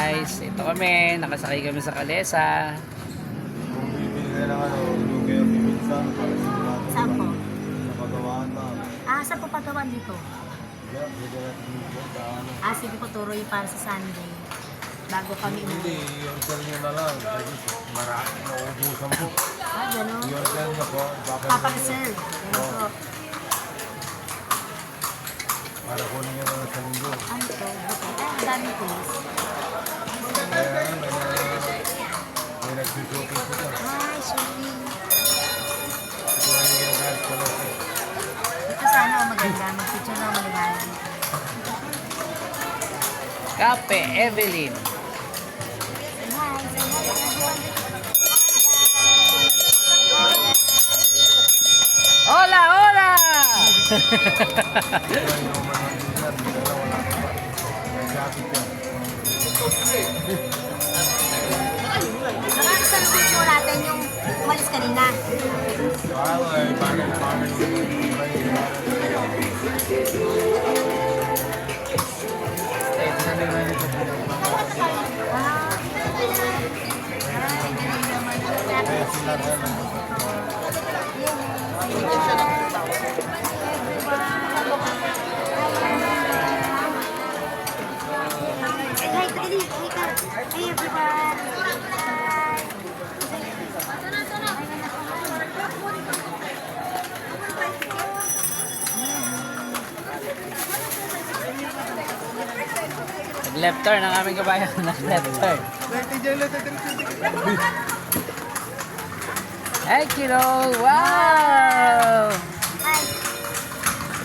guys, ito kami, nakasakay kami sa kalesa. Kung bibili ka ng lugi ang bibili sa para sigurado ka. Saan po? Sa pagawaan na. Saan po pagawan dito? Yeah, pwede natin bibili sa ano. Sige po, tuloy para sa Sunday. Bago kami Hindi, i-order nyo na lang. Kasi marami, nauubusan po. Gano'n. I-order nyo po. Papareserve. Gano'n po. Para kunin nyo na lang sa linggo. Ano po? Ang dami po. Kaya may nagsusuking po ka. Swimming. Ito na yung ginagamit ko lang po. Ito sana maganda. Mag-picture na maganda. Kape Evelyn. Hi, say hi everyone. Hola, hola! Kaya yung mga mandilat, dala wala ka pa. Nag-shopping ka. Nakakasalubit po natin yung umalis kanina. Ay, bagay Hey everyone! Nag-left turn ang aming kabayan. Nag-left turn. Hey, kiddo! Wow! Hi!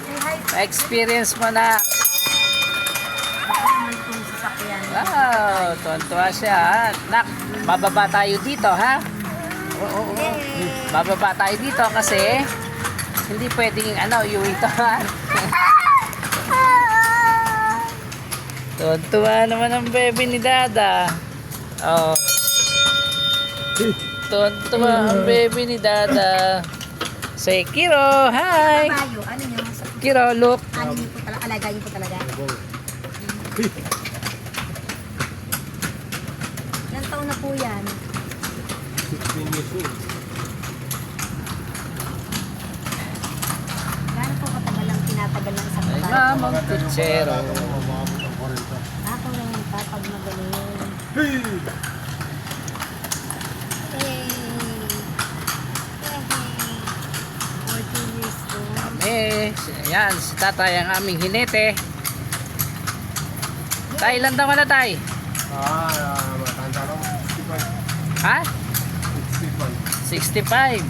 Say hi! Experience mo na. May itong sasakyan. Wow! Tuwan-tuwa siya. Ha? Nak, bababa tayo dito, ha? Oo. Bababa tayo dito kasi hindi pwedeng iuwi to, ha? Tuwan-tuwa naman ang baby ni Dada. Oh. Tuwan-tuwa ang baby ni Dada. Say, Kiro, hi! Kabayo, ano nyo? Kiro, look. Ano nyo po talaga? Alaga nyo po talaga? Ilang taon na po yan? 16 years old. Gano'n po katagal ang tinatagal ng isang Ay, babae? mamang kutsero. Umabot ang 40. Ako naman pa pag magaling. Hey! Hey! Hey! 14 years old. Yan, si tatay ang aming hinete. Tay, ilan taon ka na, tay? Matanda lang. 65. Ha? 65. 65.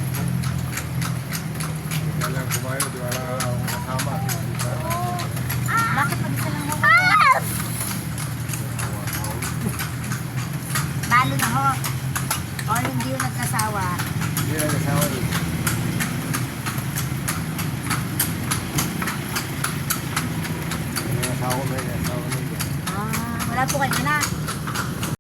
Wala lang kumayo, di wala akong kasama. Bakit mag-isa lang mo? Lalo na ho. O hindi yung nagkasawa. Hindi lang kasama rin.